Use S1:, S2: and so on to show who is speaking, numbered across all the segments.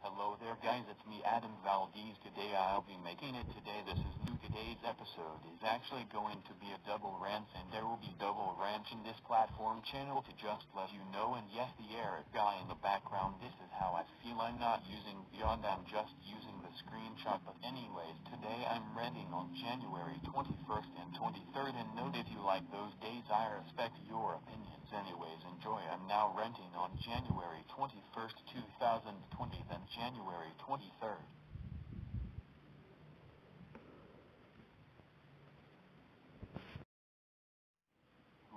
S1: Hello there guys, it's me Adam Valdez. Today I'll be making it today. This is new. Today's episode is actually going to be a double rant, and there will be double rants in this platform channel to just let you know. And yes, the Eric guy in the background, this is how I feel. I'm not using Beyond, I'm just using the screenshot. But anyways, today I'm ranting on January 21st and 23rd, and note if you like those days, I respect your opinions. Anyways, enjoy. I'm now ranting on January 21st, 2020, then January 23rd.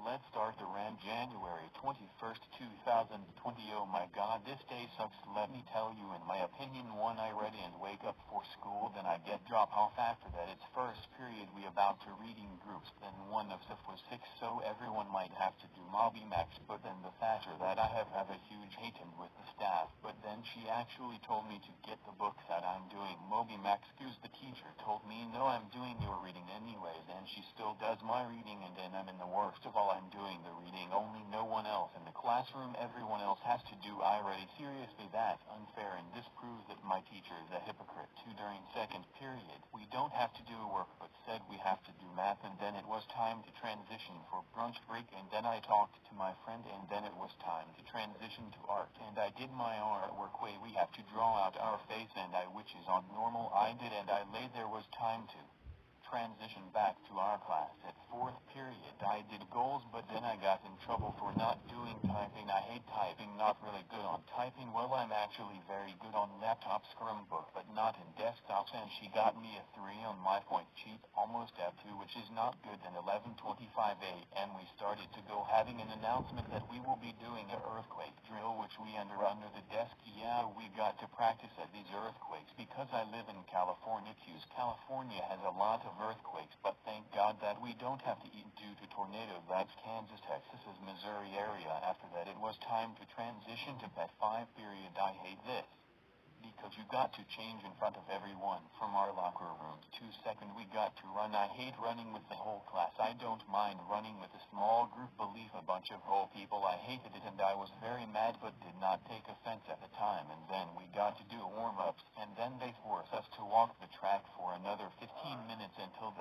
S1: Let's start the rant. January 21st, 2020. Oh my god, this day sucks. Let me tell you, in my opinion, one, I ready and wake up for school, then I get drop off. After that, it's first period, we about to reading groups, then one of us was sick, so everyone might have to do Moby Max. But then the factor that I have a huge hating with the staff, but then she actually told me to get the books that I'm doing Moby Max, cause the teacher told me no, I'm doing your reading anyways, and she still does my reading, and then I'm in the worst of all, I'm doing the reading, only no one else in the classroom, everyone else has to do I ready. Seriously, that's unfair, and this proves that my teacher is a hypocrite too. During second period, we don't have to do work, but said we have to do math, and then it was time to transition for brunch break, and then I talked to my friend, and then it was time to transition to art, and I did my artwork way. We have to draw out our face, and I, which is on normal, I did, and I laid. There was time to transition back to our class. At fourth period, I did goals, but then I got in trouble for not doing typing. I hate typing, not really good on typing. Well, I'm actually very good on laptop Scrumbook, but not in desktops, and she got me a 3 on my point sheet, almost at 2, which is not good. Then 11:25 a.m. we started to go, having an announcement that we will be doing an earthquake drill, which we under the desk. Yeah, we got to practice at these earthquakes because I live in California. California has a lot of earthquakes, but thank God that we don't have to eat due to tornadoes. That's Kansas, Texas, Missouri area. After that, it was time to transition to that 5 period. I hate this, because you got to change in front of everyone from our locker rooms. 2 seconds, we got to run. I hate running with the whole class. I don't mind running with a small group. Believe a bunch of whole people. I hated it, and I was very mad, but did not take offense at the time. And then we got to do warm-ups, and then they forced us to walk the track for another 15 minutes until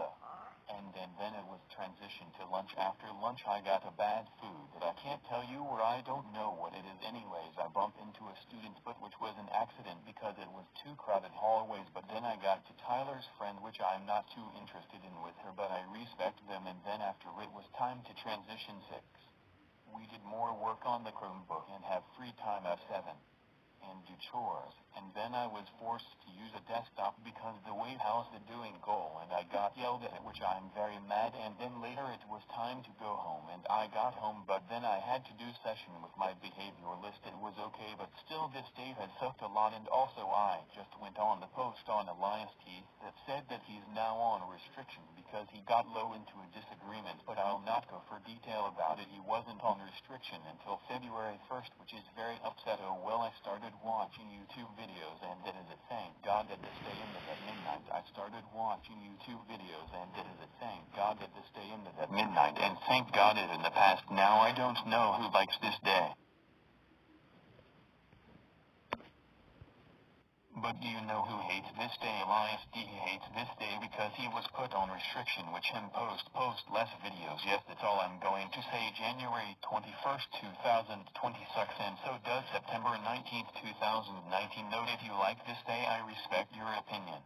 S1: and then it was transition to lunch. After lunch, I got a bad food that I can't tell you, or I don't know what it is. Anyways, I bumped into a student's butt, which was an accident because it was too crowded hallways. But then I got to Tyler's friend, which I'm not too interested in with her, but I respect them. And then after it was time to transition 6, we did more work on the Chromebook and have free time at 7 and do chores, and then I was forced to use a desktop because the way how's the doing goal, and I got yelled at, which I'm very mad. And then later it was time to go home, and I got home, but then I had to do session with my behavioralist. It was okay, but still this day has sucked a lot. And also I just went on the post on Elias T that said that he's now on restriction because he got low into a disagreement, but I'll not go for detail about it. He wasn't on restriction until February 1st, which is very upset. Oh well, I started watching YouTube videos, and it is a thank God that this day ended at midnight. I started watching YouTube videos, and it is a thank God that this day ended at midnight, and thank God it in the past. Now I don't know who likes this day. But do you know who hates this day? Elias D. hates this day because he was put on restriction, which him post less videos. Yes, that's all I'm going to say. January 21st, 2020 sucks, and so does September 19th, 2019. Note if you like this day, I respect your opinion.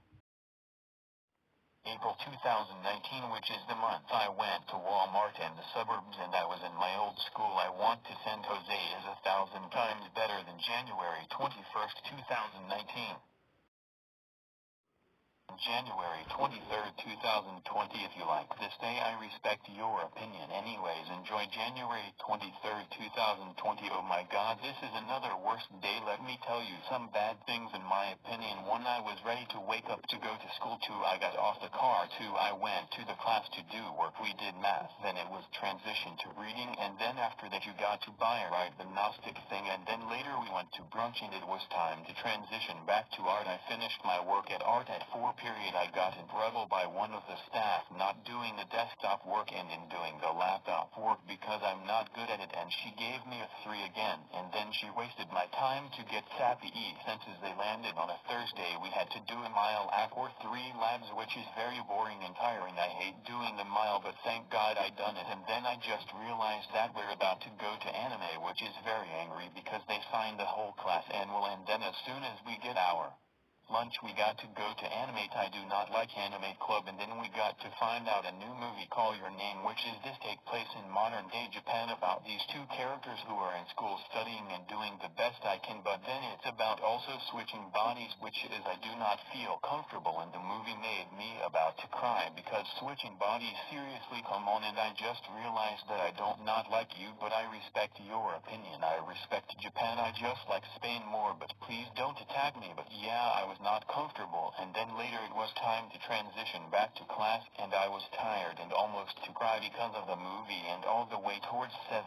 S1: April 2019, which is the month I went to Walmart in the suburbs, and I was in my old school. I want to send Jose is 1,000 times better than January 21st, 2019. January 23rd, 2020. If you like this day, I respect your opinion. Anyways, enjoy January 23rd, 2020. Oh my god, this is another worst day. Let me tell you some bad things in my opinion. 1, I was ready to wake up to go to school. 2, I got off the car. 2, I went to the class to do work. We did math. Then it was transition to reading, and then after that you got to buy a ride, the Gnostic thing, and then later we went to brunch, and it was time to transition back to art. I finished my work at art at 4 period I got in trouble by one of the staff not doing the desktop work and in doing the laptop work because I'm not good at it, and she gave me a 3 again, and then she wasted my time to get sappy since they landed on a Thursday. We had to do a mile or 3 laps, which is very boring and tiring. I hate doing the mile, but thank God I done it. And then I just realized that we're about to go to anime, which is very angry because they signed the whole class annual, and then as soon as we get our lunch we got to go to Animate. I do not like Anime Club, and then we got to find out a new movie, Call Your Name, which is this take place in modern day Japan about these two characters who are in school studying and doing the best I can, but then it's about also switching bodies, which is I do not feel comfortable, and the movie made me about to cry because switching bodies, seriously, come on. And I just realized that I don't not like you, but I respect your opinion. I respect Japan. I just like Spain more, but please don't attack me. But yeah, I was not comfortable, and then later it was time to transition back to class, and I was tired and almost to cry because of the movie, and all the way towards 7.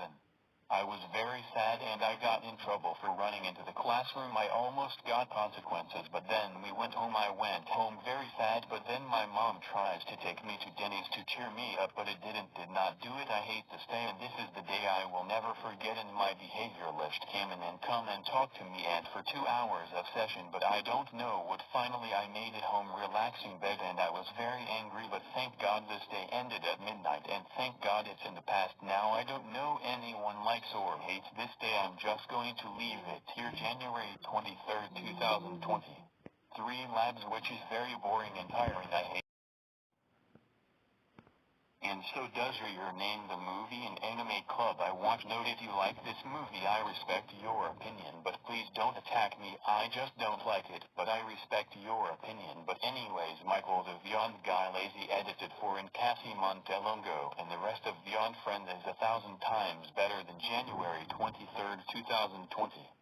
S1: I was very sad, and I got in trouble for running into the classroom. I almost got consequences, but then we went home. I went home very sad, but then my mom tries to take me to Denny's to cheer me up, but it did not do it. I hate to stay, and this is the day I will never forget, and my behavioralist came in and come and talked to me, and for 2 hours of session, but I don't know what. Finally I made it home, relaxing bed, and I was very angry, but thank God this day ended at midnight, and thank God it's in the past now. I don't know anyone likes or hates this day. I'm just going to leave it here. January 23rd, 2020. 3 labs, which is very boring and tiring. I hate. And so does your name, the movie and Anime Club. I want to know if you like this movie. I respect your opinion, but please don't attack me. I just don't like it, but I respect your opinion. But anyways, Michael the Beyond Guy Lazy edited for in Cassie Montelongo, and the rest of Beyond Friends is 1,000 times better than January 23rd, 2020.